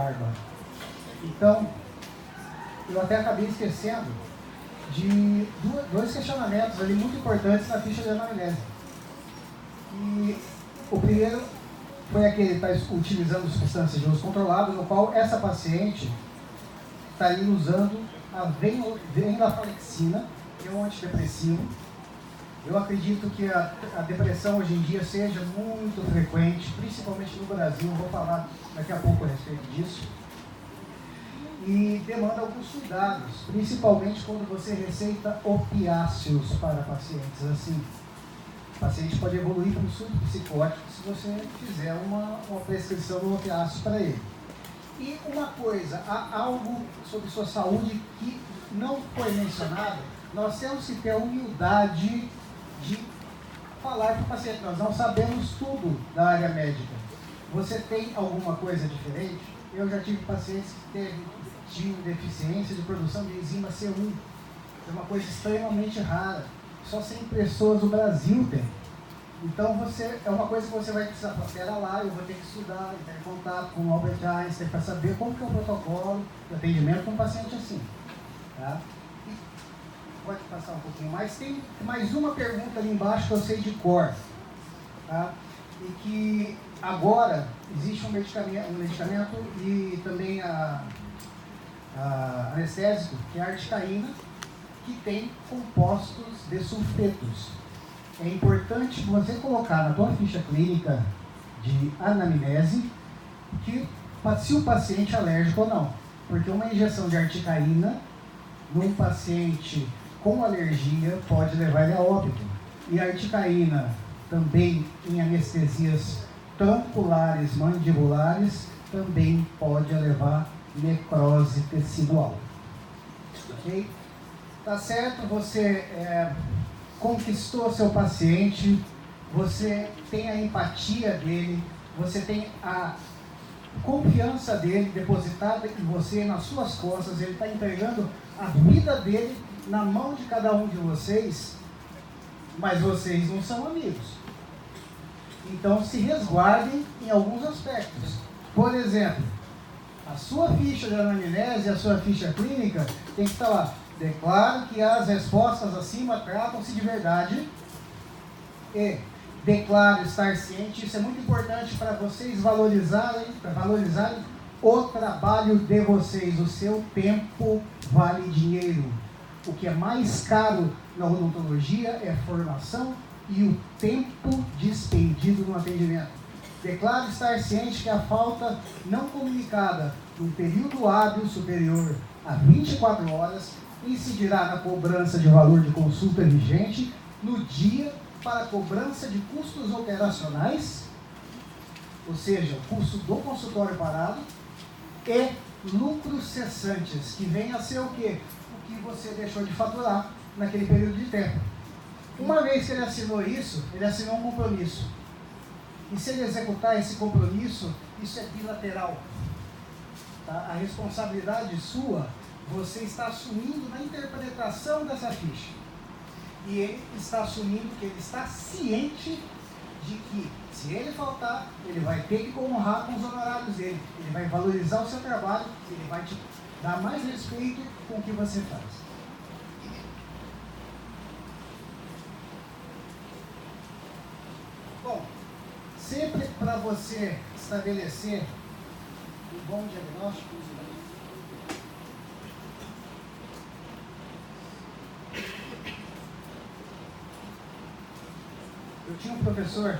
barba. Então, eu até acabei esquecendo de dois questionamentos ali muito importantes na ficha de anamnese. E o primeiro foi aquele que está utilizando substâncias de uso controlado, no qual essa paciente estaria usando a venlafaxina, que é um antidepressivo. Eu acredito que a depressão hoje em dia seja muito frequente, principalmente no Brasil, vou falar daqui a pouco a respeito disso. E demanda alguns cuidados, principalmente quando você receita opiáceos para pacientes. Assim, o paciente pode evoluir para um surto psicótico se você fizer uma prescrição de opiáceos para ele. E uma coisa, há algo sobre sua saúde que não foi mencionado, nós temos que ter a humildade de falar para o paciente. Nós não sabemos tudo da área médica. Você tem alguma coisa diferente? Eu já tive pacientes que tinham deficiência de produção de enzima C1. É uma coisa extremamente rara. Só 100 pessoas no Brasil tem. Então, é uma coisa que você vai precisar, espera lá, eu vou ter que estudar, ter contato com o Albert Einstein para saber como que é o protocolo de atendimento com um paciente assim. Tá? E pode passar um pouquinho mais. Tem mais uma pergunta ali embaixo que eu sei de cor. Tá? E que agora existe um medicamento e também anestésico, que é a articaína, que tem compostos de sulfetos. É importante você colocar na tua ficha clínica de anamnese que se o paciente é alérgico ou não. Porque uma injeção de articaína num paciente com alergia pode levar ele a óbito. E a articaína também em anestesias tronculares, mandibulares, também pode levar necrose tecidual. Ok? Tá certo? Você conquistou seu paciente, você tem a empatia dele, você tem a confiança dele depositada em você, nas suas costas, ele está entregando a vida dele na mão de cada um de vocês, mas vocês não são amigos. Então se resguardem em alguns aspectos. Por exemplo, a sua ficha de anamnese, a sua ficha clínica, tem que estar lá. Declaro que as respostas acima tratam-se de verdade e declaro estar ciente. Isso é muito importante para vocês valorizarem o trabalho de vocês. O seu tempo vale dinheiro. O que é mais caro na odontologia é a formação e o tempo despendido no atendimento. Declaro estar ciente que a falta não comunicada no período hábil superior a 24 horas incidirá na cobrança de valor de consulta vigente no dia para cobrança de custos operacionais, ou seja, o custo do consultório parado, e lucros cessantes, que vem a ser o quê? O que você deixou de faturar naquele período de tempo. Uma vez que ele assinou isso, ele assinou um compromisso. E se ele executar esse compromisso, isso é bilateral. Tá? A responsabilidade sua, você está assumindo na interpretação dessa ficha. E ele está assumindo que ele está ciente de que, se ele faltar, ele vai ter que honrar com os honorários dele. Ele vai valorizar o seu trabalho, ele vai te dar mais respeito com o que você faz. Bom, sempre para você estabelecer um bom diagnóstico, eu tinha um professor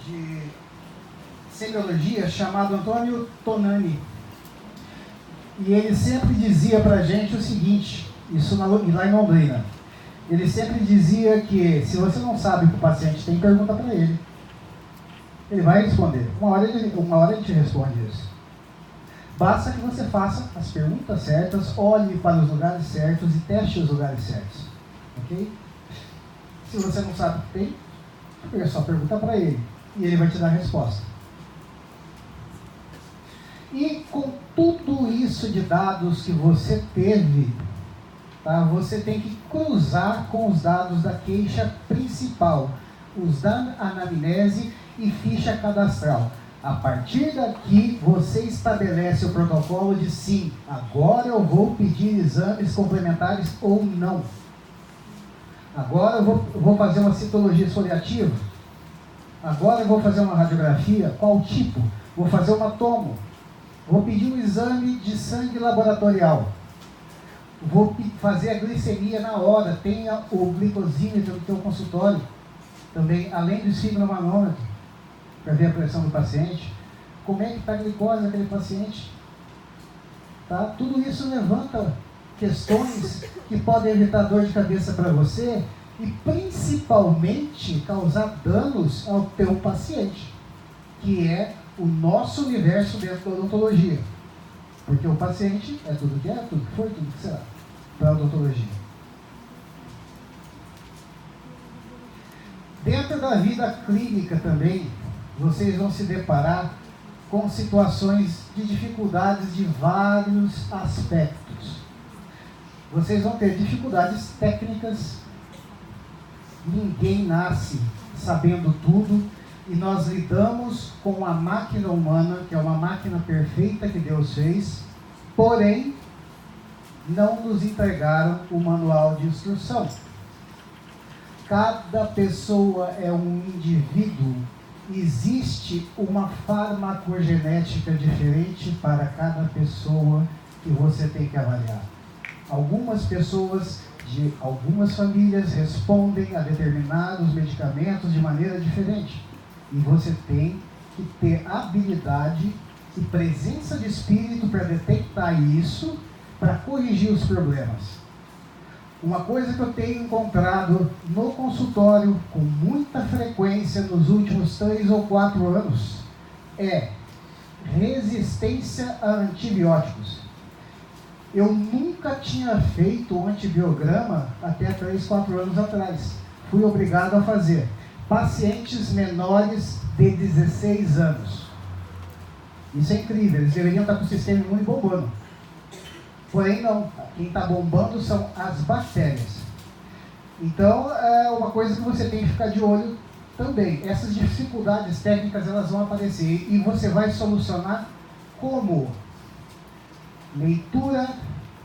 de semiologia chamado Antônio Tonani. E ele sempre dizia pra gente o seguinte, isso lá em Londrina. Ele sempre dizia que se você não sabe o que o paciente tem, pergunta para ele. Ele vai responder. Uma hora ele te responde isso. Basta que você faça as perguntas certas, olhe para os lugares certos e teste os lugares certos. Ok? Se você não sabe o que tem, é só pergunta para ele e ele vai te dar a resposta. E com tudo isso de dados que você teve, tá, você tem que cruzar com os dados da queixa principal, os da anamnese e ficha cadastral. A partir daqui, você estabelece o protocolo de sim, agora eu vou pedir exames complementares ou não. Agora eu vou fazer uma citologia esfoliativa. Agora eu vou fazer uma radiografia. Qual tipo? Vou fazer uma tomo. Vou pedir um exame de sangue laboratorial. Vou fazer a glicemia na hora. Tenha o glicosímetro no teu consultório. Também, além do esfigmomanômetro, para ver a pressão do paciente. Como é que está a glicose daquele paciente? Tá? Tudo isso levanta questões que podem evitar dor de cabeça para você e principalmente causar danos ao teu paciente, que é o nosso universo dentro da odontologia. Porque o paciente é tudo que é, tudo que foi, tudo que será para a odontologia. Dentro da vida clínica também, vocês vão se deparar com situações de dificuldades de vários aspectos. Vocês vão ter dificuldades técnicas. Ninguém nasce sabendo tudo e nós lidamos com a máquina humana, que é uma máquina perfeita que Deus fez, porém, não nos entregaram o manual de instrução. Cada pessoa é um indivíduo. Existe uma farmacogenética diferente para cada pessoa que você tem que avaliar. Algumas pessoas de algumas famílias respondem a determinados medicamentos de maneira diferente. E você tem que ter habilidade e presença de espírito para detectar isso, para corrigir os problemas. Uma coisa que eu tenho encontrado no consultório com muita frequência nos últimos 3 ou 4 anos é resistência a antibióticos. Eu nunca tinha feito um antibiograma até 3, 4 anos atrás. Fui obrigado a fazer. Pacientes menores de 16 anos. Isso é incrível, eles deveriam estar com o sistema imune bombando. Porém não, quem está bombando são as bactérias. Então é uma coisa que você tem que ficar de olho também. Essas dificuldades técnicas elas vão aparecer e você vai solucionar como? Leitura,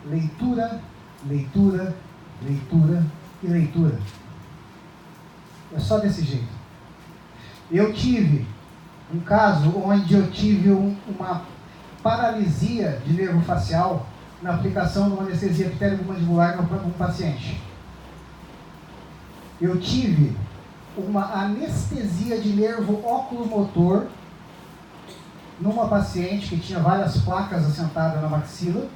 leitura, leitura, leitura e leitura. É só desse jeito. Eu tive um caso onde eu tive uma paralisia de nervo facial na aplicação de uma anestesia epitélio-mandibular num paciente. Eu tive uma anestesia de nervo oculomotor numa paciente que tinha várias placas assentadas na maxila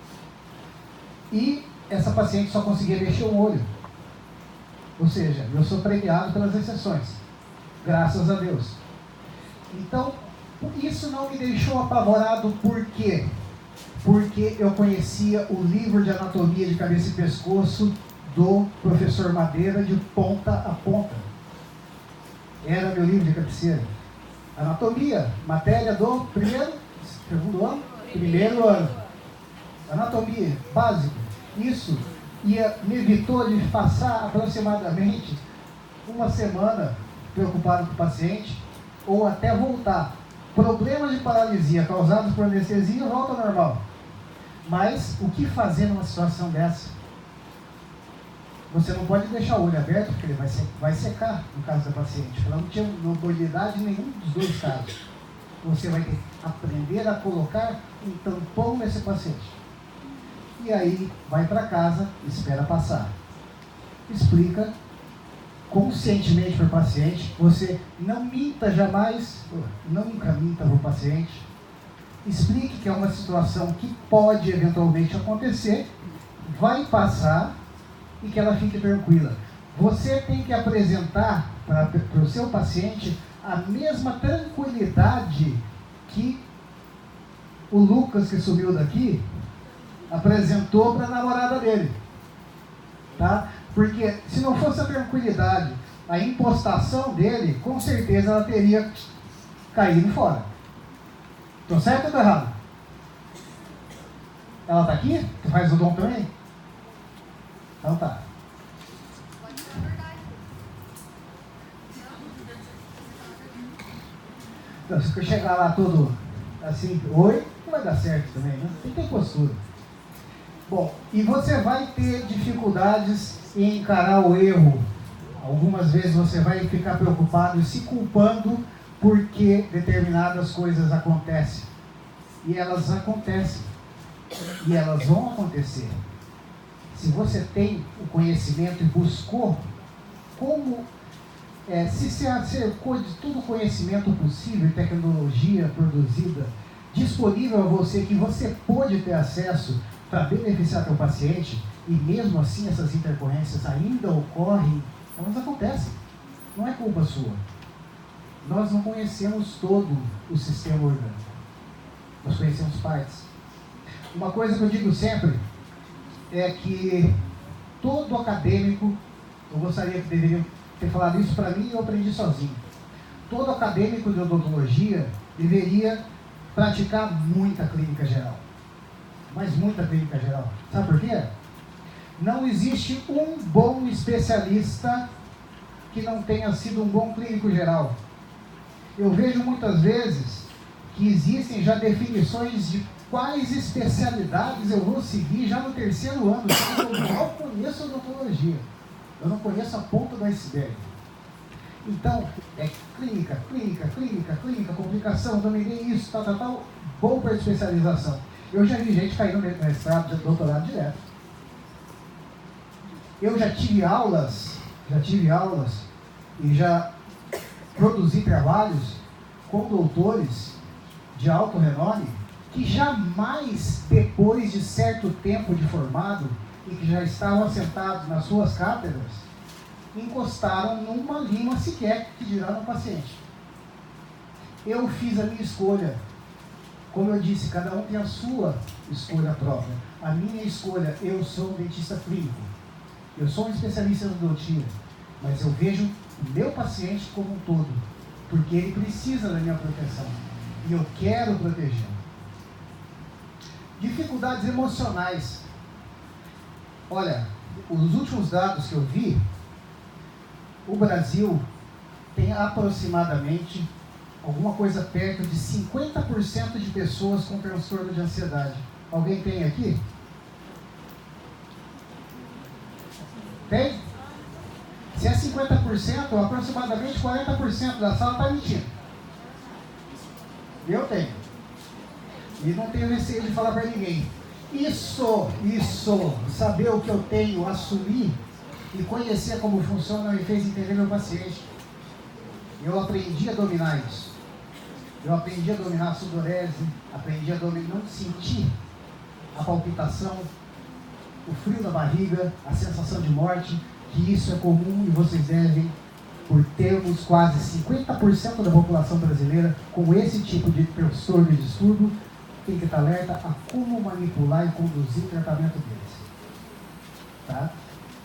e essa paciente só conseguia mexer o olho. Ou seja, eu sou premiado pelas exceções, graças a Deus. Então, isso não me deixou apavorado, por quê? Porque eu conhecia o livro de anatomia de cabeça e pescoço do professor Madeira de ponta a ponta. Era meu livro de cabeceira. Anatomia, matéria do segundo ano? Primeiro ano. Anatomia, básico. Isso me evitou de passar aproximadamente uma semana preocupado com o paciente, ou até voltar. Problemas de paralisia causados por anestesia volta ao normal. Mas o que fazer numa situação dessa? Você não pode deixar o olho aberto, porque ele vai secar no caso da paciente. Ela não tinha mobilidade em nenhum dos dois casos. Você vai ter que aprender a colocar um tampão nesse paciente. E aí, vai para casa, espera passar. Explica conscientemente para o paciente. Você não minta jamais, nunca minta para o paciente. Explique que é uma situação que pode eventualmente acontecer, vai passar e que ela fique tranquila. Você tem que apresentar para o seu paciente a mesma tranquilidade que o Lucas, que sumiu daqui, apresentou para a namorada dele. Tá? Porque se não fosse a tranquilidade, a impostação dele, com certeza ela teria caído fora. Estou certo ou estou errado? Ela está aqui? Tu faz o dom também? Então tá. Então, se eu chegar lá todo assim, oi, não vai dar certo também, né? Tem que ter postura. Bom, e você vai ter dificuldades em encarar o erro. Algumas vezes você vai ficar preocupado e se culpando porque determinadas coisas acontecem. E elas acontecem. E elas vão acontecer. Se você tem o conhecimento e buscou como se cercou de todo o conhecimento possível e tecnologia produzida disponível a você, que você pôde ter acesso para beneficiar teu paciente, e mesmo assim essas intercorrências ainda ocorrem, elas acontecem. Não é culpa sua. Nós não conhecemos todo o sistema orgânico. Nós conhecemos partes. Uma coisa que eu digo sempre é que todo acadêmico, eu gostaria que deveriam ter falado isso para mim e eu aprendi sozinho. Todo acadêmico de odontologia deveria praticar muita clínica geral. Mas muita clínica geral. Sabe por quê? Não existe um bom especialista que não tenha sido um bom clínico geral. Eu vejo muitas vezes que existem já definições de quais especialidades eu vou seguir já no terceiro ano. Eu mal conheço odontologia. Eu não conheço a ponta do iceberg. Então, é clínica, complicação, dominei isso, tal, bom para especialização. Eu já vi gente caindo no mestrado, doutorado direto. Eu já tive aulas e já produzi trabalhos com doutores de alto renome que jamais, depois de certo tempo de formado e que já estavam assentados nas suas cátedras, encostaram numa lima sequer, que dirá no paciente. Eu fiz a minha escolha. Como eu disse, cada um tem a sua escolha própria. A minha escolha, eu sou um dentista clínico. Eu sou um especialista em odontia, mas eu vejo o meu paciente como um todo, porque ele precisa da minha proteção e eu quero protegê-lo. Dificuldades emocionais. Olha, os últimos dados que eu vi, o Brasil tem aproximadamente alguma coisa perto de 50% de pessoas com transtorno de ansiedade. Alguém tem aqui? Tem? Se é 50%, aproximadamente 40% da sala está mentindo. Eu tenho. E não tenho receio de falar para ninguém. Isso, saber o que eu tenho, assumir e conhecer como funciona me fez entender meu paciente. Eu aprendi a dominar isso. Eu aprendi a dominar a sudorese, aprendi a dominar, não sentir a palpitação, o frio na barriga, a sensação de morte, que isso é comum e vocês devem, por termos quase 50% da população brasileira com esse tipo de transtorno e distúrbio, tem que estar alerta a como manipular e conduzir o tratamento deles. Tá?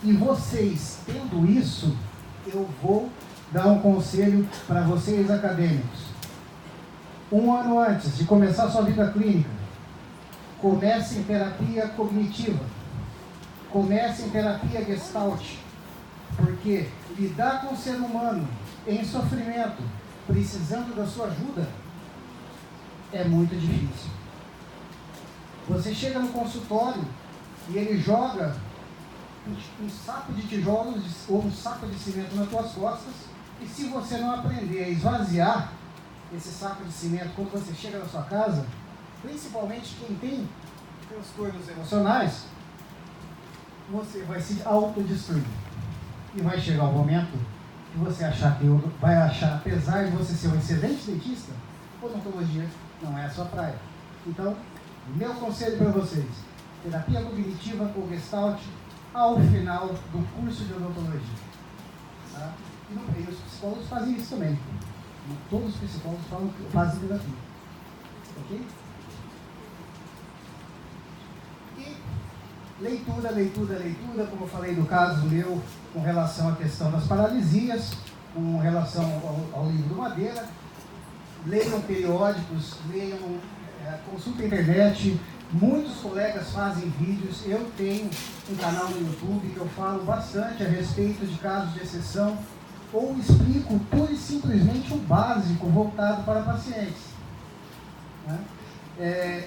E vocês, tendo isso, eu vou dar um conselho para vocês acadêmicos. 1 ano antes de começar a sua vida clínica, comece em terapia cognitiva, comece em terapia gestalt, porque lidar com o ser humano em sofrimento, precisando da sua ajuda, é muito difícil. Você chega no consultório e ele joga um saco de tijolos ou um saco de cimento nas tuas costas, e se você não aprender a esvaziar esse saco de cimento quando você chega na sua casa, principalmente quem tem transtornos emocionais, você vai se autodestruir. E vai chegar o momento que você vai achar, apesar de você ser um excelente dentista, odontologia não é a sua praia. Então, meu conselho para vocês, terapia cognitiva ou gestalt ao final do curso de odontologia. Tá? E os psicólogos fazem isso também. Todos os psicólogos fazem terapia. Ok? E leitura, como eu falei do caso meu, com relação à questão das paralisias, com relação ao livro do Madeira. Leiam periódicos, consultem a internet. Muitos colegas fazem vídeos. Eu tenho um canal no YouTube que eu falo bastante a respeito de casos de exceção ou explico pura e simplesmente o básico voltado para pacientes. Né?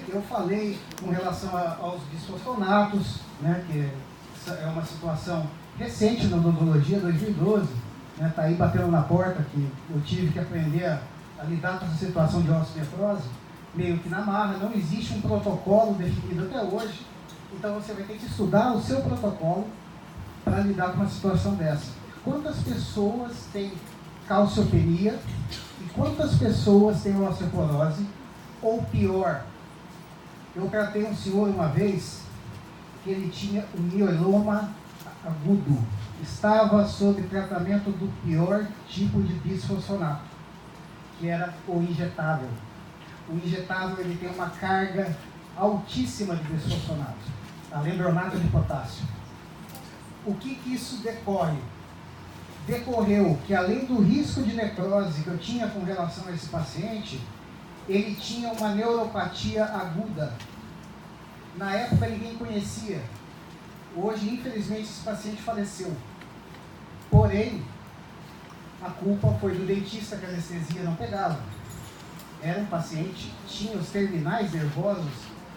Eu falei com relação aos bisfosfonatos, né, que é uma situação recente na odontologia, 2012, né, tá aí batendo na porta, que eu tive que aprender a lidar com essa situação de osteoporose, meio que na marra, não existe um protocolo definido até hoje, então você vai ter que estudar o seu protocolo para lidar com uma situação dessa. Quantas pessoas têm calciopenia e quantas pessoas têm osteoporose? Ou pior, eu tratei um senhor uma vez que ele tinha um mieloma agudo, estava sob tratamento do pior tipo de bisfosfonato, que era o injetável. O injetável ele tem uma carga altíssima de bisfosfonato, além do ornato de potássio. O que isso decorre? Decorreu que além do risco de necrose que eu tinha com relação a esse paciente, ele tinha uma neuropatia aguda. Na época ninguém conhecia. Hoje, infelizmente, esse paciente faleceu. Porém, a culpa foi do dentista que a anestesia não pegava. Era um paciente, tinha os terminais nervosos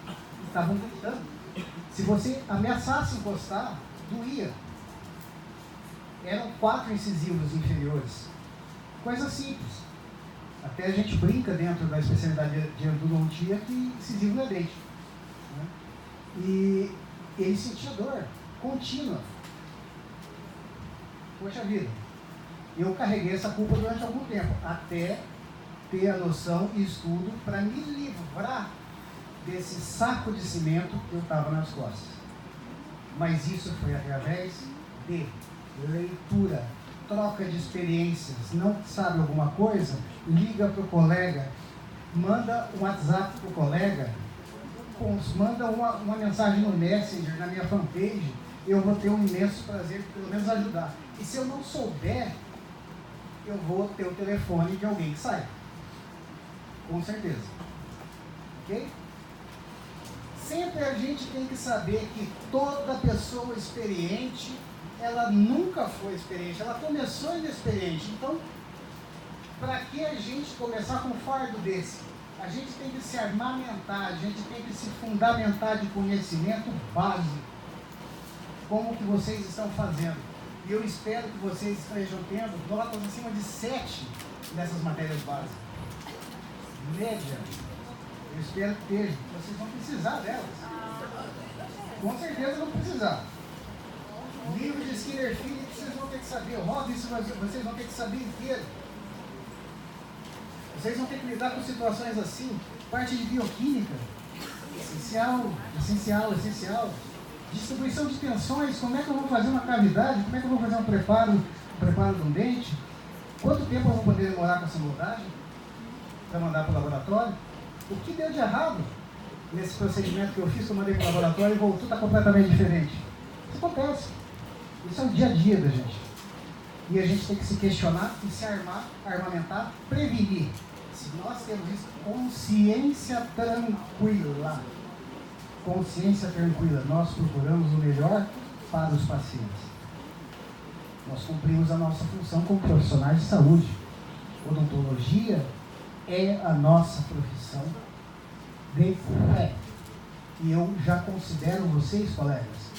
e estavam gritando. Se você ameaçasse encostar, doía. Eram 4 incisivos inferiores. Coisa simples. Até a gente brinca dentro da especialidade de endodontia que incisivo não é dente. Né? E ele sentia dor contínua. Poxa vida. Eu carreguei essa culpa durante algum tempo, até ter a noção e estudo para me livrar desse saco de cimento que eu estava nas costas. Mas isso foi através de leitura, troca de experiências. Não sabe alguma coisa? Liga para o colega, manda um WhatsApp para o colega, manda uma mensagem no Messenger, na minha fanpage, eu vou ter um imenso prazer de pelo menos ajudar. E se eu não souber, eu vou ter o telefone de alguém que saiba. Com certeza. Ok? Sempre a gente tem que saber que toda pessoa experiente, ela nunca foi experiente, ela começou inexperiente. Então, para que a gente começar com um fardo desse? A gente tem que se armamentar, a gente tem que se fundamentar de conhecimento básico. Como que vocês estão fazendo? E eu espero que vocês estejam tendo notas acima de 7 nessas matérias básicas. Média. Eu espero que estejam. Vocês vão precisar delas. Com certeza vão precisar. Livro de Skinner Filho, vocês vão ter que saber. Roda isso, vocês vão ter que saber inteiro. Vocês vão ter que lidar com situações assim. Parte de bioquímica. Essencial, essencial, essencial. Distribuição de tensões. Como é que eu vou fazer uma cavidade? Como é que eu vou fazer um preparo de um dente? Quanto tempo eu vou poder demorar com essa moldagem? Para mandar para o laboratório? O que deu de errado nesse procedimento que eu fiz, que eu mandei para o laboratório e voltou, está completamente diferente? Isso acontece. Isso é o dia a dia da gente. E a gente tem que se questionar e se armamentar, prevenir. Se nós temos isso, consciência tranquila. Consciência tranquila. Nós procuramos o melhor para os pacientes. Nós cumprimos a nossa função como profissionais de saúde. Odontologia é a nossa profissão de fé. E eu já considero vocês, colegas.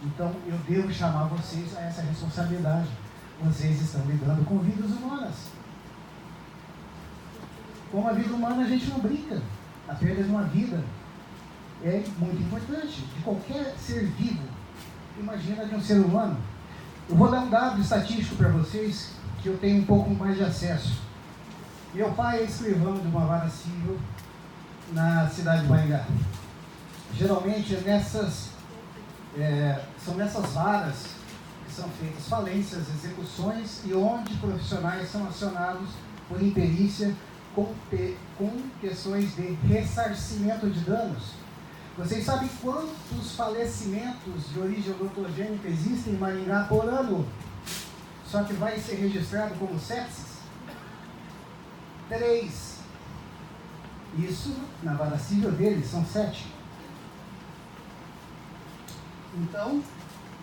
Então, eu devo chamar vocês a essa responsabilidade. Vocês estão lidando com vidas humanas. Com a vida humana a gente não brinca. A perda de uma vida é muito importante. De qualquer ser vivo. Imagina de um ser humano. Eu vou dar um dado estatístico para vocês, que eu tenho um pouco mais de acesso. Meu pai é escrivão de uma vara civil na cidade de Maringá. Geralmente são nessas varas que são feitas falências, execuções e onde profissionais são acionados por imperícia com questões de ressarcimento de danos. Vocês sabem quantos falecimentos de origem odontogênica existem em Maringá por ano? Só que vai ser registrado como sepsis? 3. Isso na vara civil deles são 7. Então,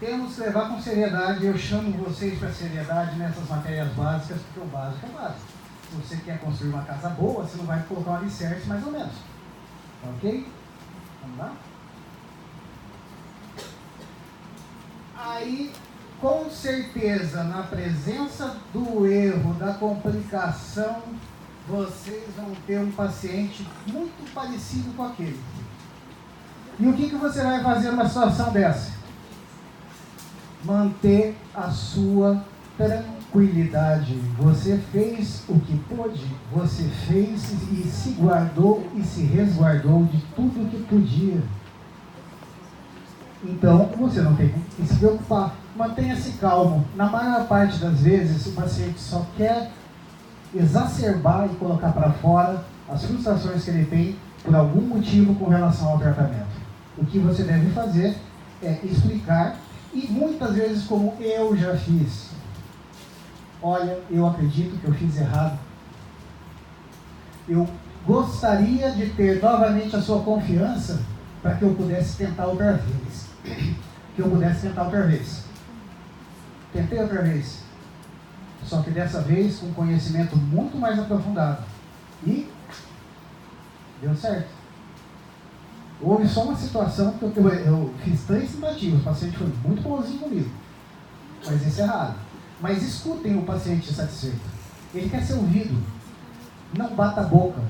temos que levar com seriedade. Eu chamo vocês para seriedade nessas matérias básicas, porque o básico é básico. Se você quer construir uma casa boa, você não vai colocar um alicerce mais ou menos. Ok? Vamos lá? Aí, com certeza, na presença do erro, da complicação, vocês vão ter um paciente muito parecido com aquele. E o que você vai fazer numa situação dessa? Manter a sua tranquilidade. Você fez o que pôde, você fez e se guardou e se resguardou de tudo que podia. Então, você não tem que se preocupar. Mantenha-se calmo. Na maior parte das vezes, o paciente só quer exacerbar e colocar para fora as frustrações que ele tem por algum motivo com relação ao tratamento. O que você deve fazer é explicar, e muitas vezes, como eu já fiz: olha, eu acredito que eu fiz errado. Eu gostaria de ter novamente a sua confiança para que eu pudesse tentar outra vez. Tentei outra vez. Só que dessa vez com conhecimento muito mais aprofundado. E deu certo. Houve só uma situação que eu fiz 3 tentativas. O paciente foi muito bonzinho comigo. Mas isso é raro. Mas escutem o paciente satisfeito. Ele quer ser ouvido. Não bata a boca.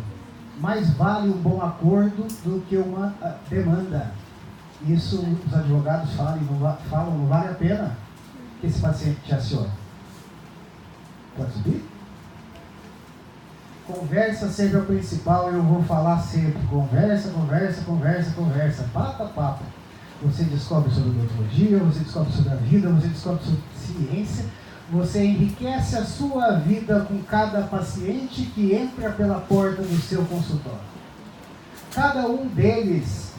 Mais vale um bom acordo do que uma demanda. Isso os advogados falam, não vale a pena que esse paciente te acione. Pode subir? Conversa sempre é o principal, eu vou falar sempre. Conversa. Bata papo. Você descobre sobre odontologia, você descobre sobre a vida, você descobre sobre ciência. Você enriquece a sua vida com cada paciente que entra pela porta do seu consultório. Cada um deles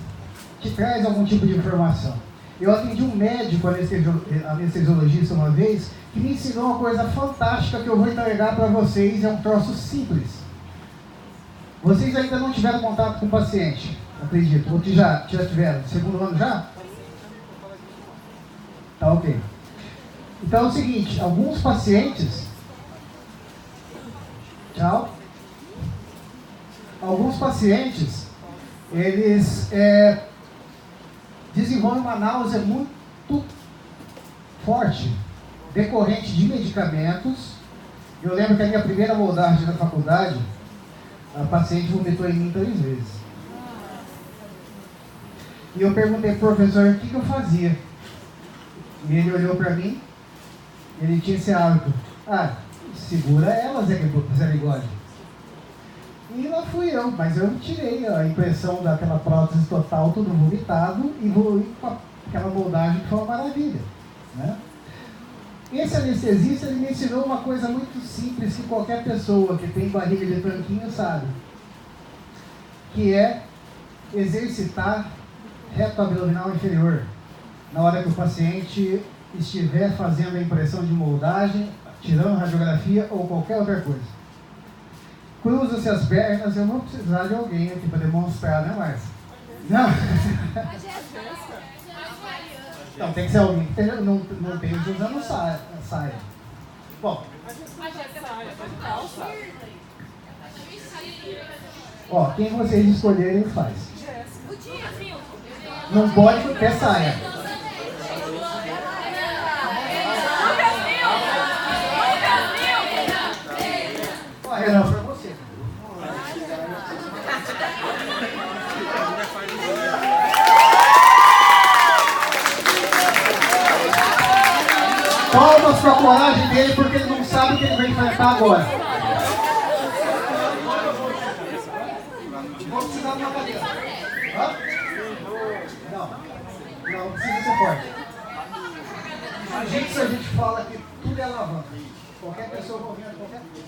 te traz algum tipo de informação. Eu atendi um médico anestesiologista uma vez que me ensinou uma coisa fantástica que eu vou entregar para vocês. É um troço simples. Vocês ainda não tiveram contato com o paciente, acredito, ou que já tiveram? Segundo ano já? Tá ok. Então é o seguinte, alguns pacientes... Tchau. Alguns pacientes, eles desenvolvem uma náusea muito forte, decorrente de medicamentos. Eu lembro que a minha primeira moldagem na faculdade, a paciente vomitou em mim 3 vezes. E eu perguntei pro professor o que eu fazia. E ele olhou para mim, ele tinha esse hábito: segura ela, Zé Bigode. E lá fui eu, mas eu tirei a impressão daquela prótese total, tudo vomitado, e vou com aquela moldagem que foi uma maravilha, né? Esse anestesista, ele me ensinou uma coisa muito simples que qualquer pessoa que tem barriga de tanquinho sabe, que é exercitar reto abdominal inferior na hora que o paciente estiver fazendo a impressão de moldagem, tirando radiografia ou qualquer outra coisa. Cruza-se as pernas. Eu vou precisar de alguém aqui para demonstrar, né, Márcia? Não. Não, tem que ser alguém que não tem usando saia. Bom. Ó, quem vocês escolherem faz. Não pode ter saia. Ó, Renan, pra você. Palmas para a coragem dele, porque ele não sabe o que ele vai enfrentar agora. Vou precisar de uma cadeira. Hã? Não precisa ser forte. A gente fala que tudo é alavanca. Qualquer pessoa movendo qualquer coisa.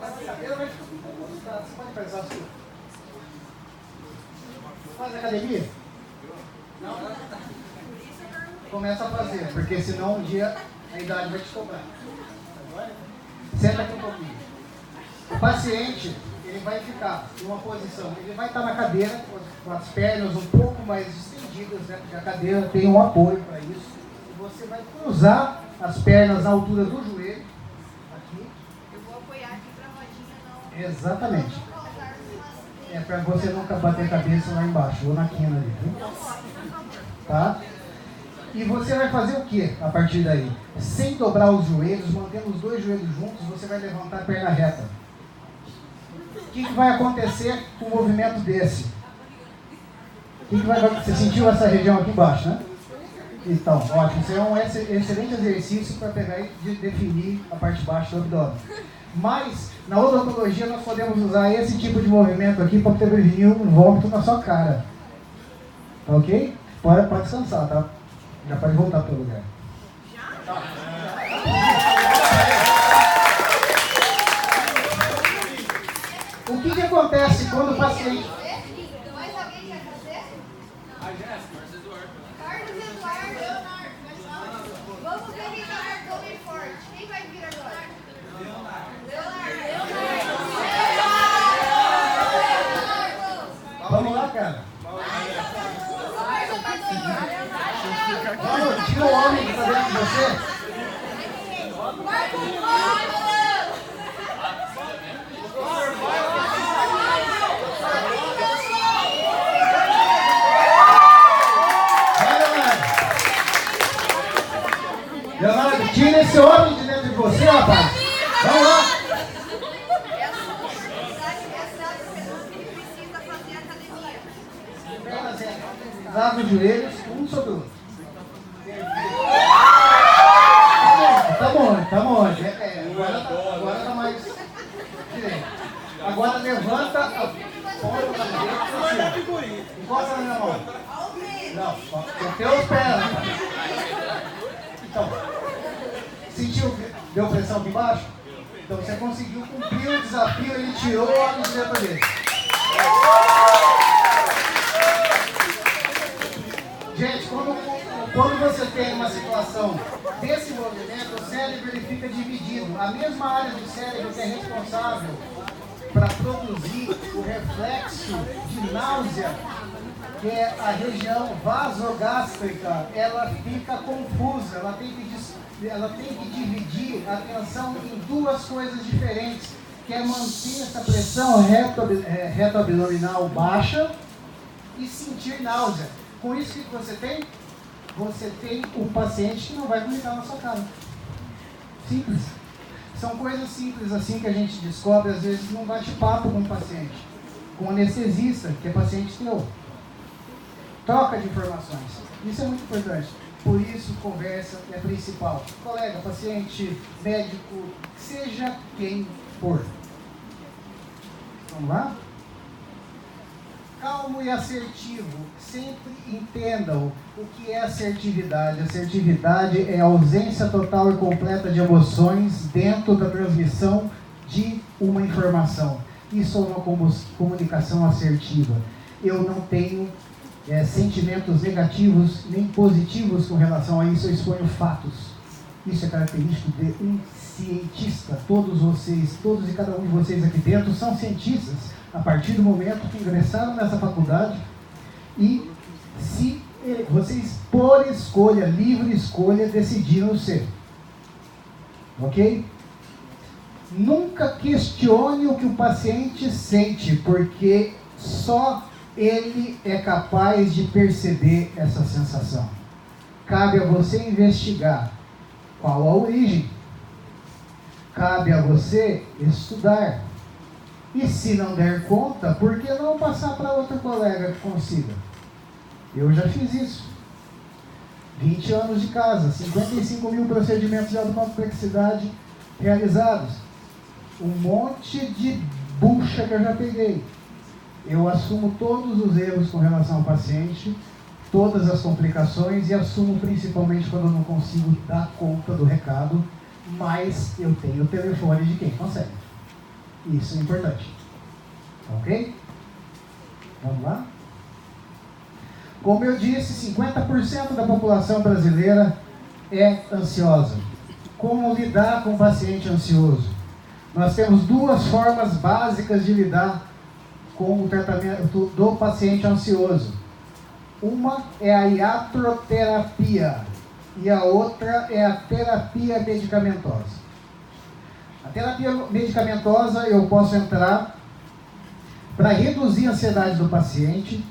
Mas a cadeira vai ficar complicada. Você pode pensar assim. Faz academia? Não? Começa a fazer, porque senão um dia a idade vai te cobrar. Senta aqui um pouquinho. O paciente, ele vai ficar em uma posição, ele vai estar na cadeira com as pernas um pouco pouco mais estendidas, né? Porque a cadeira tem um apoio para isso. E você vai cruzar as pernas na altura do joelho. Aqui. Eu vou apoiar aqui para a rodinha não. Exatamente. Não causar uma... É para você nunca bater a cabeça lá embaixo, ou na quina ali, viu? Não pode, por favor. Tá? E você vai fazer o que a partir daí? Sem dobrar os joelhos, mantendo os dois joelhos juntos, você vai levantar a perna reta. O que vai acontecer com um movimento desse? Você sentiu essa região aqui embaixo, né? Então, ótimo. Isso é um excelente exercício para pegar e definir a parte de baixo do abdômen. Mas, na odontologia, nós podemos usar esse tipo de movimento aqui para prevenir um vômito na sua cara. Tá ok? Pode descansar, tá? Já pode voltar para o lugar. Tá. O que acontece quando o paciente... Mais alguém quer fazer? A Jéssica, Carlos Eduardo. Carlos Eduardo, Leonardo. Vamos ver quem está marcando bem forte. Quem vai vir agora? Leonardo. Vamos lá, cara. Vamos, tira o homem que está dentro de você. Leonardo, tira esse homem de dentro de você, rapaz. Vamos lá. Precisa fazer academia. Lava os joelhos, um sobre o outro. Tá bom. Agora tá mais direito. Agora levanta a ponta da direita. Encosta na minha mão. Não, tem os pés. Então, sentiu, deu pressão aqui embaixo? Então você conseguiu cumprir o desafio, ele tirou a camiseta dele. Gente, quando você tem uma situação desse movimento, o cérebro ele fica dividido. A mesma área do cérebro que é responsável para produzir o reflexo de náusea, que é a região vasogástrica, ela fica confusa, ela tem que dividir a atenção em duas coisas diferentes, que é manter essa pressão reto-abdominal baixa e sentir náusea. Com isso, o que você tem? Você tem um paciente que não vai vomitar na sua cara. Simples. São coisas simples assim que a gente descobre, às vezes, num bate-papo com o paciente. Com o anestesista, que é paciente teu. Troca de informações. Isso é muito importante. Por isso, conversa é principal. Colega, paciente, médico, seja quem for. Vamos lá? Calmo e assertivo. Sempre entendam o que é assertividade. Assertividade é a ausência total e completa de emoções dentro da transmissão de uma informação. Isso é uma comunicação assertiva. Eu não tenho sentimentos negativos nem positivos com relação a isso, eu exponho fatos. Isso é característico de um cientista. Todos e cada um de vocês aqui dentro são cientistas a partir do momento que ingressaram nessa faculdade e se vocês, por escolha, livre escolha, decidiram ser. Ok? Nunca questione o que o paciente sente, porque só ele é capaz de perceber essa sensação. Cabe a você investigar qual a origem. Cabe a você estudar. E se não der conta, por que não passar para outra colega que consiga? Eu já fiz isso. 20 anos de casa, 55 mil procedimentos de alta complexidade realizados. Um monte de bucha que eu já peguei. Eu assumo todos os erros com relação ao paciente, todas as complicações e assumo principalmente quando eu não consigo dar conta do recado, mas eu tenho o telefone de quem consegue. Isso é importante. Ok? Vamos lá? Como eu disse, 50% da população brasileira é ansiosa. Como lidar com o paciente ansioso? Nós temos duas formas básicas de lidar com o tratamento do paciente ansioso. Uma é a iatroterapia e a outra é a terapia medicamentosa. A terapia medicamentosa eu posso entrar para reduzir a ansiedade do paciente,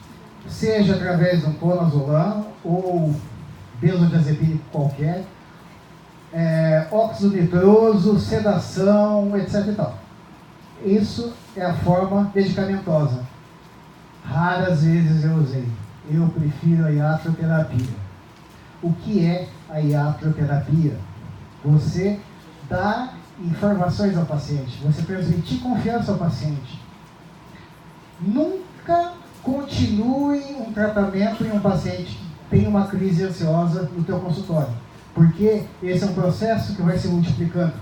seja através de um clonazepam ou benzodiazepínico qualquer, óxido nitroso, sedação, etc. e tal. Isso é a forma medicamentosa. Raras vezes eu usei. Eu prefiro a iatroterapia. O que é a iatroterapia? Você dá informações ao paciente, você transmitir confiança ao paciente. Nunca continue um tratamento em um paciente que tem uma crise ansiosa no teu consultório, porque esse é um processo que vai se multiplicando.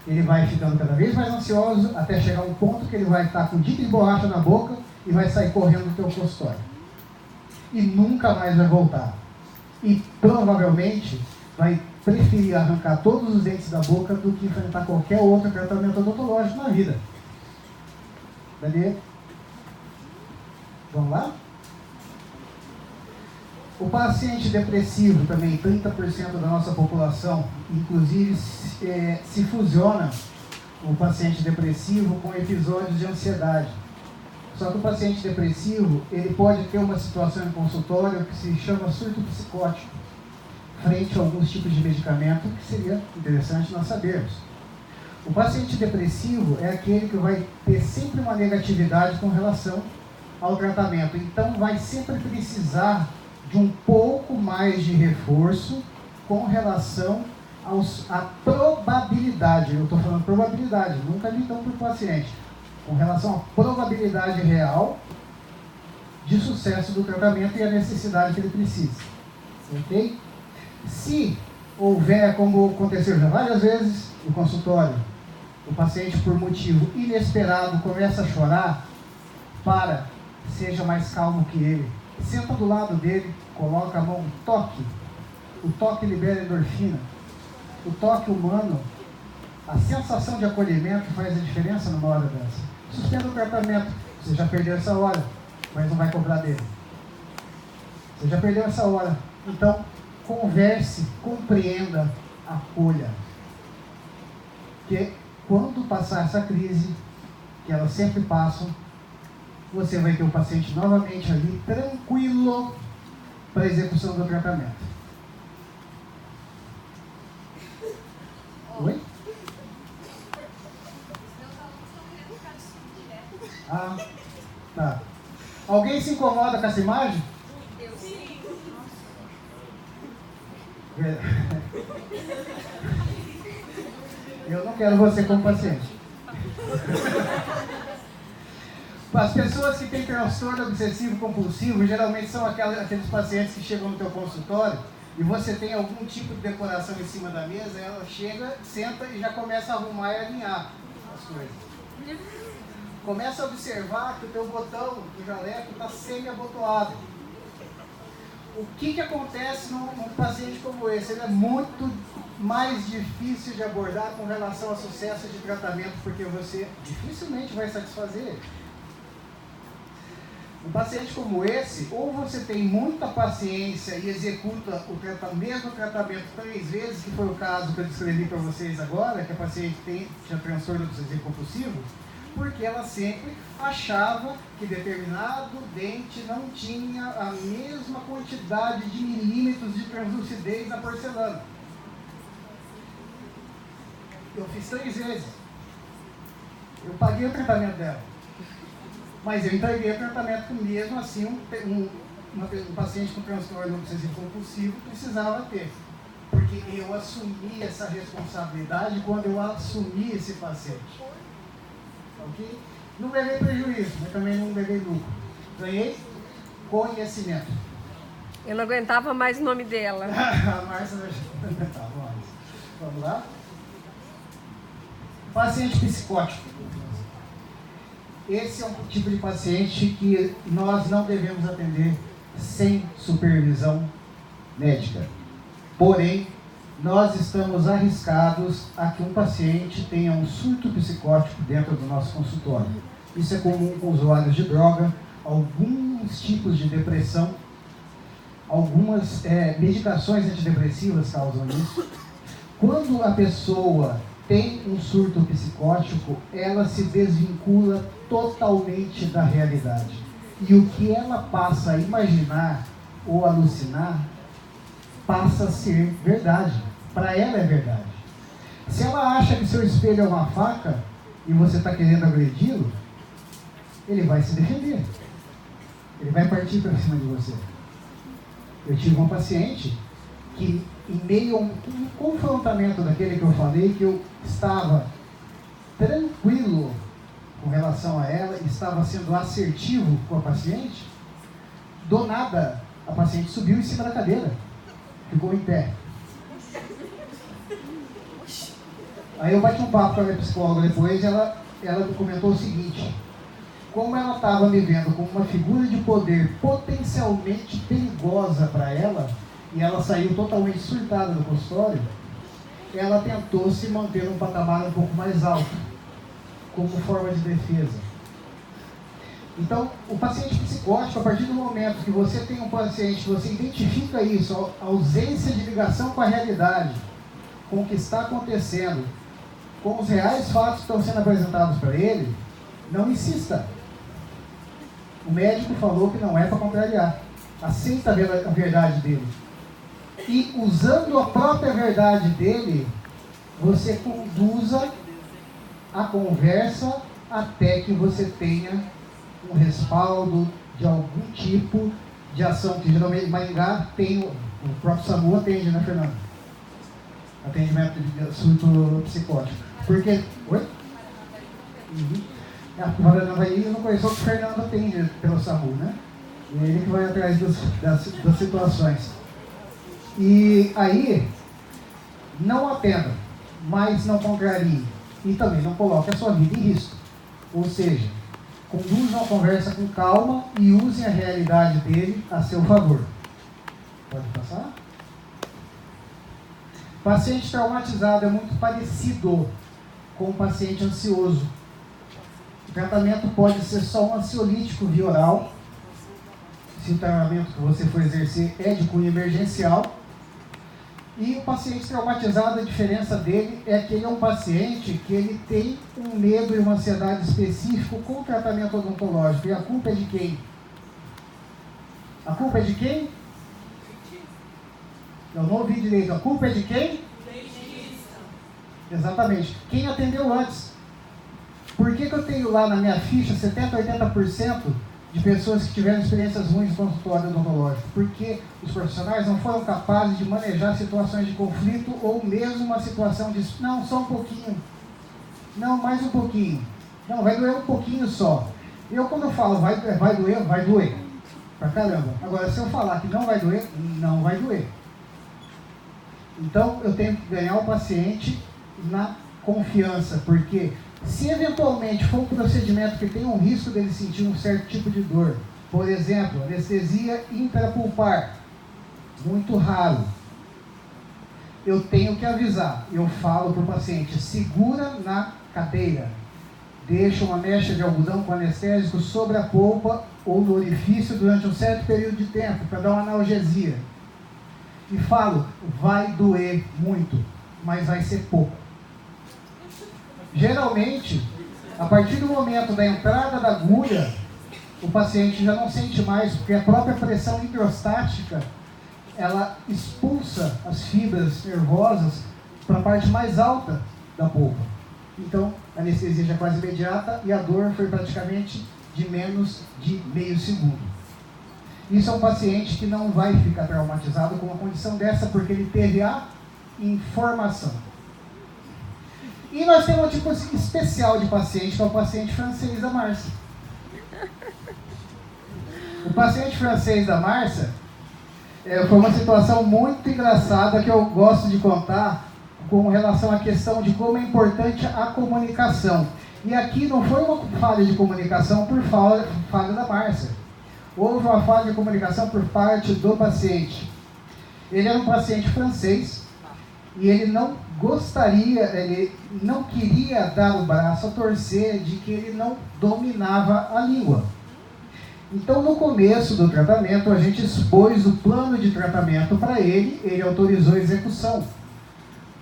Ele vai ficando cada vez mais ansioso até chegar a um ponto que ele vai estar com dito de borracha na boca e vai sair correndo do teu consultório. E nunca mais vai voltar. E provavelmente vai preferir arrancar todos os dentes da boca do que enfrentar qualquer outro tratamento odontológico na vida. Dali. Vamos lá? O paciente depressivo também, 30% da nossa população, inclusive se fusiona o paciente depressivo com episódios de ansiedade. Só que o paciente depressivo, ele pode ter uma situação em consultório que se chama surto psicótico, frente a alguns tipos de medicamento, que seria interessante nós sabermos. O paciente depressivo é aquele que vai ter sempre uma negatividade com relação ao tratamento, então vai sempre precisar de um pouco mais de reforço com relação à probabilidade. Eu estou falando probabilidade, nunca lidam para o paciente. Com relação à probabilidade real de sucesso do tratamento e a necessidade que ele precisa. Ok? Se houver, como aconteceu já várias vezes no consultório, o paciente por motivo inesperado começa a chorar, seja mais calmo que ele. Senta do lado dele, coloca a mão, toque. O toque libera endorfina. O toque humano, a sensação de acolhimento faz a diferença numa hora dessa. Suspenda o tratamento. Você já perdeu essa hora, mas não vai cobrar dele. Você já perdeu essa hora. Então, converse, compreenda, acolha. Porque quando passar essa crise, que elas sempre passam, você vai ter o paciente novamente ali, tranquilo, para a execução do tratamento. Oi? Ah, tá. Alguém se incomoda com essa imagem? Eu não quero você como paciente. As pessoas que têm transtorno obsessivo compulsivo geralmente são aqueles pacientes que chegam no teu consultório e você tem algum tipo de decoração em cima da mesa, ela chega, senta e já começa a arrumar e alinhar as coisas. Começa a observar que o teu botão do jaleco está semi-abotoado. O que acontece num paciente como esse? Ele é muito mais difícil de abordar com relação ao sucesso de tratamento, porque você dificilmente vai satisfazer ele. Um paciente como esse, ou você tem muita paciência e executa o mesmo tratamento 3 vezes, que foi o caso que eu descrevi para vocês agora, que a paciente tinha transtorno obsessivo compulsivo, porque ela sempre achava que determinado dente não tinha a mesma quantidade de milímetros de translucidez na porcelana. Eu fiz 3 vezes. Eu paguei o tratamento dela. Mas eu entreguei o tratamento que mesmo assim um paciente com transtorno obsessivo compulsivo precisava ter. Porque eu assumi essa responsabilidade quando eu assumi esse paciente. Ok? Não levei prejuízo, mas também não levei lucro. Ganhei conhecimento. Eu não aguentava mais o nome dela. A Márcia não aguentava mais. Vamos lá? Paciente psicótico. Esse é um tipo de paciente que nós não devemos atender sem supervisão médica. Porém, nós estamos arriscados a que um paciente tenha um surto psicótico dentro do nosso consultório. Isso é comum com usuários de droga, algum alguns tipos de depressão, algumas medicações antidepressivas causam isso. Quando a pessoa tem um surto psicótico, ela se desvincula totalmente da realidade. E o que ela passa a imaginar ou alucinar passa a ser verdade. Para ela é verdade. Se ela acha que seu espelho é uma faca e você está querendo agredi-lo, ele vai se defender. Ele vai partir para cima de você. Eu tive uma paciente que, em meio a um confrontamento daquele que eu falei, que eu estava tranquilo com relação a ela, estava sendo assertivo com a paciente, do nada a paciente subiu em cima da cadeira, ficou em pé. Aí eu bati um papo com a minha psicóloga depois, ela me comentou o seguinte: como ela estava me vendo como uma figura de poder potencialmente perigosa para ela, e ela saiu totalmente surtada do consultório, ela tentou se manter num patamar um pouco mais alto, como forma de defesa. Então, o paciente psicótico, a partir do momento que você tem um paciente, que você identifica isso, a ausência de ligação com a realidade, com o que está acontecendo, com os reais fatos que estão sendo apresentados para ele, não insista. O médico falou que não é para contrariar. Aceita a verdade dele. E usando a própria verdade dele, você conduza a conversa até que você tenha um respaldo de algum tipo de ação, que geralmente Maringá tem, o próprio SAMU atende, né, Fernando? Atendimento de surto psicótico. Porque... Oi? Uhum. A Fernanda vai ir, eu não conheço o que o Fernando atende pelo SAMU, né? É ele que vai atrás das situações. E aí, não atenda, mas não contrarie. E também não coloque a sua vida em risco. Ou seja, conduzam a conversa com calma e usem a realidade dele a seu favor. Pode passar? Paciente traumatizado é muito parecido com o paciente ansioso. O tratamento pode ser só um ansiolítico via oral, se o tratamento que você for exercer é de cunho emergencial. E o paciente traumatizado, a diferença dele é que ele é um paciente que ele tem um medo e uma ansiedade específico com o tratamento odontológico. E a culpa é de quem? A culpa é de quem? Eu não ouvi direito. A culpa é de quem? Exatamente. Quem atendeu antes? Por que eu tenho lá na minha ficha 70%, 80% de pessoas que tiveram experiências ruins no consultório odontológico? Porque os profissionais não foram capazes de manejar situações de conflito ou mesmo uma situação de... Não, só um pouquinho. Não, mais um pouquinho. Não, vai doer um pouquinho só. Eu, quando eu falo vai doer, vai doer. Pra caramba. Agora, se eu falar que não vai doer, não vai doer. Então, eu tenho que ganhar o paciente na confiança, porque se eventualmente for um procedimento que tem um risco dele sentir um certo tipo de dor, por exemplo, anestesia intrapulpar, muito raro, eu tenho que avisar. Eu falo para o paciente: segura na cadeira, deixa uma mecha de algodão com anestésico sobre a polpa ou no orifício durante um certo período de tempo, para dar uma analgesia. E falo: vai doer muito, mas vai ser pouco. Geralmente, a partir do momento da entrada da agulha, o paciente já não sente mais, porque a própria pressão introstática, ela expulsa as fibras nervosas para a parte mais alta da polpa. Então, a anestesia já é quase imediata e a dor foi praticamente de menos de meio segundo. Isso é um paciente que não vai ficar traumatizado com uma condição dessa, porque ele teve a informação. E nós temos um tipo especial de paciente, que é o paciente francês da Márcia. O paciente francês da Márcia foi uma situação muito engraçada que eu gosto de contar com relação à questão de como é importante a comunicação. E aqui não foi uma falha de comunicação por falha da Márcia. Houve uma falha de comunicação por parte do paciente. Ele era um paciente francês e ele não queria dar o braço a torcer de que ele não dominava a língua. Então, no começo do tratamento, a gente expôs o plano de tratamento para ele autorizou a execução.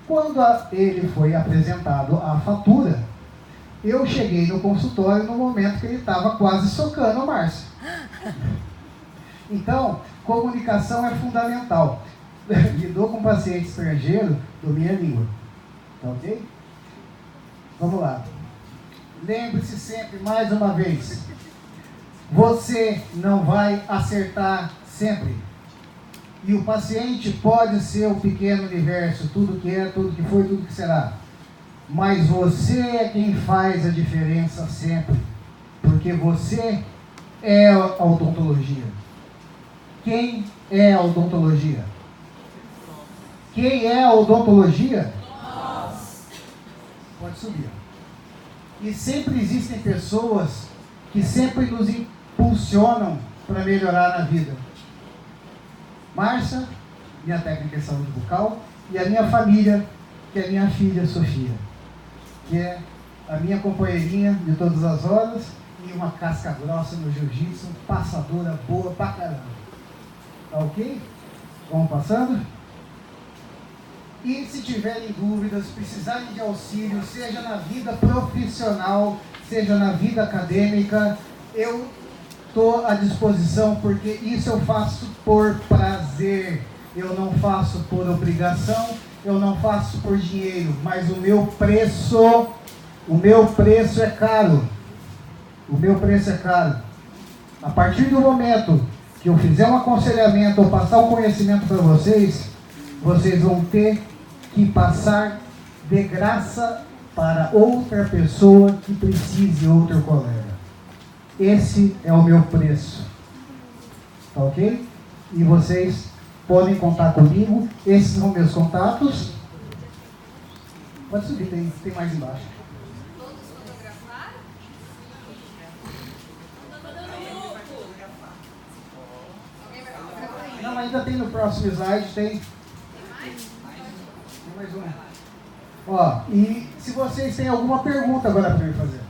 Quando ele foi apresentado a fatura, eu cheguei no consultório no momento que ele estava quase socando a Márcia. Então, comunicação é fundamental. Lidou com paciente estrangeiro, domine a língua. Tá ok? Vamos lá. Lembre-se sempre, mais uma vez, você não vai acertar sempre. E o paciente pode ser o pequeno universo, tudo que é, tudo que foi, tudo que será. Mas você é quem faz a diferença sempre. Porque você é a odontologia. Quem é a odontologia? Quem é a odontologia? Nós. Pode subir. E sempre existem pessoas que sempre nos impulsionam para melhorar na vida. Márcia, minha técnica de saúde bucal, e a minha família, que é a minha filha Sofia, que é a minha companheirinha de todas as horas e uma casca grossa no jiu-jitsu, passadora boa pra caramba. Tá ok? Vamos passando? E se tiverem dúvidas, precisarem de auxílio, seja na vida profissional, seja na vida acadêmica, eu estou à disposição, porque isso eu faço por prazer. Eu não faço por obrigação, eu não faço por dinheiro, mas o meu preço é caro. O meu preço é caro. A partir do momento que eu fizer um aconselhamento ou passar um conhecimento para vocês, vocês vão ter que passar de graça para outra pessoa que precise, outro colega. Esse é o meu preço. Tá ok? E vocês podem contar comigo. Esses são meus contatos. Pode subir, tem mais embaixo. Todos fotografaram? Alguém vai fotografar aí? Não, ainda tem no próximo slide, tem. Tem mais? Tem mais um. Ó, e se vocês têm alguma pergunta agora para me fazer.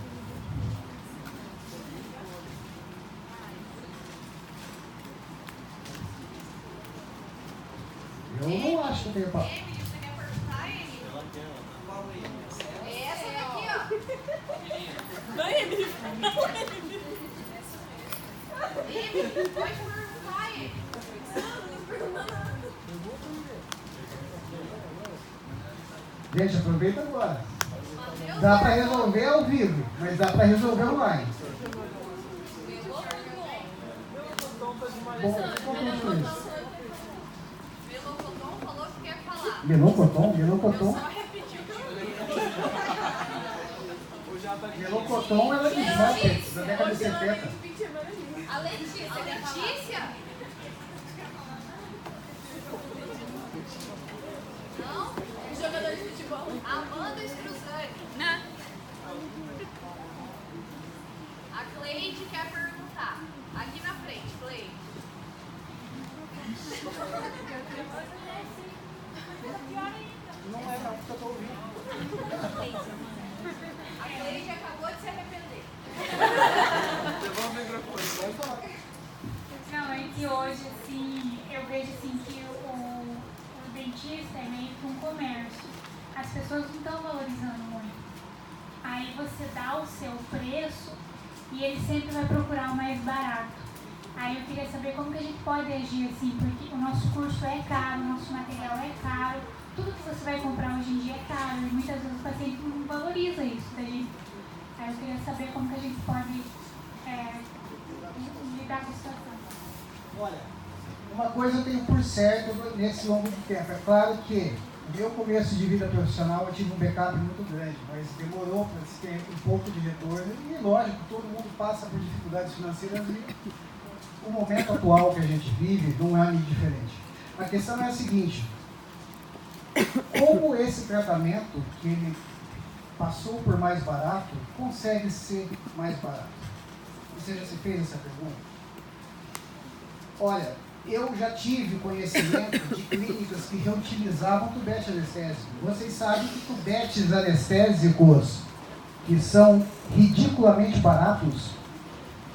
Eu não acho que eu tenho papo. Emily, você quer perguntar, Emily? Essa daqui, ó. Emily, pode perguntar, Emily. Gente, aproveita agora. Dá para resolver ao vivo, mas dá para resolver online. Bom, continue isso. Melocoton falou que quer falar. Melocoton? Só repetiu. Melocoton ela é de Muppets, da década de 70. A Letícia. A Letícia? Não? Jogador de futebol. Amanda Struzani. Não. A Cleide quer perguntar. Aqui na frente, Cleide. Não é não, porque eu estou ouvindo. A Cleide acabou de se arrepender. Levou o microfone, pode falar. Não, é que hoje, assim, eu vejo assim que o dentista é meio que um comércio. As pessoas não estão valorizando muito. Aí você dá o seu preço e ele sempre vai procurar o mais barato. Aí eu queria saber como que a gente pode agir assim, porque o nosso curso é caro, o nosso material é caro, tudo que você vai comprar hoje em dia é caro e muitas vezes o paciente não valoriza isso daí. Aí eu queria saber como que a gente pode lidar com a situação. Olha, uma coisa eu tenho por certo nesse longo de tempo. É claro que no meu começo de vida profissional eu tive um backup muito grande, mas demorou para se ter um pouco de retorno. E lógico, todo mundo passa por dificuldades financeiras e o momento atual que a gente vive não é muito diferente. A questão é a seguinte: como esse tratamento que ele passou por mais barato consegue ser mais barato? Você já se fez essa pergunta? Olha, eu já tive conhecimento de clínicas que reutilizavam tubete anestésico. Vocês sabem que tubetes anestésicos, que são ridiculamente baratos,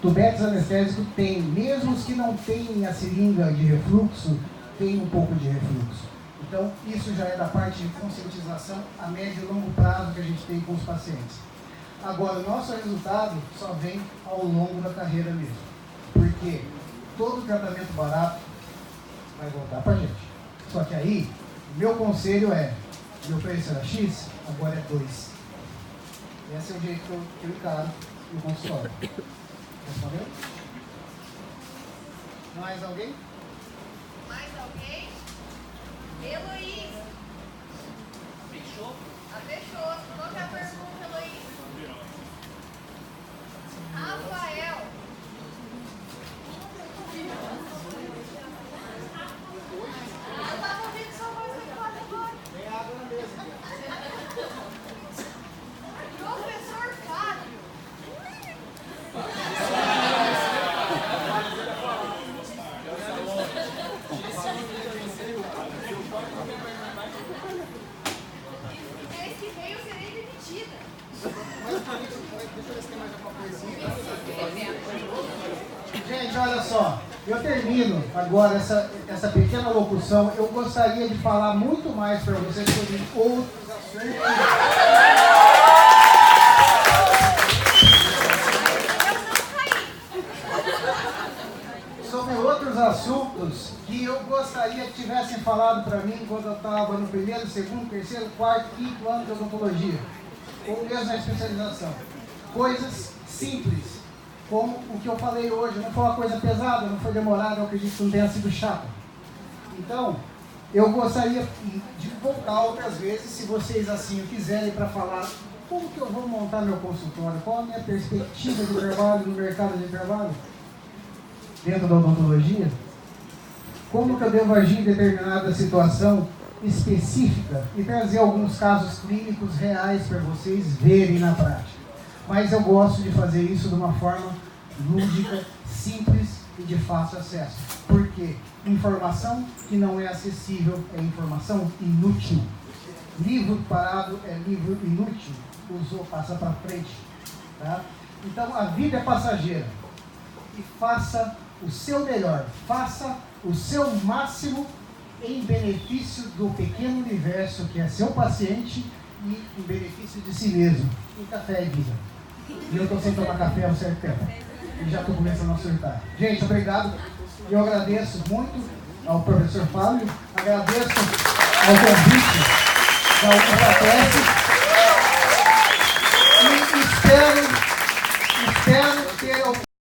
tubetes anestésicos tem, mesmo os que não têm a seringa de refluxo, tem um pouco de refluxo. Então, isso já é da parte de conscientização a médio e longo prazo que a gente tem com os pacientes. Agora, o nosso resultado só vem ao longo da carreira mesmo. Porque todo tratamento barato vai voltar para a gente. Só que aí, meu conselho é, meu preço era X, agora é 2. Esse é o jeito que eu encaro no consultório. Respondeu? Mais alguém? Mais alguém? Heloísa. Fechou? Fechou. Qual que é a pergunta, Heloísa? Rafael. Eu tava ouvindo sua voz aqui agora. Tem água na mesa. Professor Fábio. Mês que vem eu serei demitida. Deixa eu ver se tem mais alguma coisinha. Gente, olha só. Eu termino agora essa pequena locução. Eu gostaria de falar muito mais para vocês sobre outros assuntos. Sobre outros assuntos que eu gostaria que tivessem falado para mim quando eu estava no primeiro, segundo, terceiro, quarto, quinto ano de odontologia, ou mesmo na especialização. Coisas simples, como o que eu falei hoje. Não foi uma coisa pesada, não foi demorada, eu acredito que não tenha sido chato. Então, eu gostaria de voltar outras vezes, se vocês assim o quiserem, para falar como que eu vou montar meu consultório, qual a minha perspectiva de trabalho no mercado de trabalho dentro da odontologia, como que eu devo agir em determinada situação específica e trazer alguns casos clínicos reais para vocês verem na prática. Mas eu gosto de fazer isso de uma forma lúdica, simples e de fácil acesso. Porque informação que não é acessível é informação inútil. Livro parado é livro inútil. Usou, passa para frente. Tá? Então a vida é passageira. E faça o seu melhor. Faça o seu máximo em benefício do pequeno universo que é seu paciente e em benefício de si mesmo. E café é vida. E eu estou sem tomar café há um certo tempo. E já estou começando a surtar. Gente, obrigado. Eu agradeço muito ao professor Fábio. Agradeço ao convite da UFAPESP. E espero ter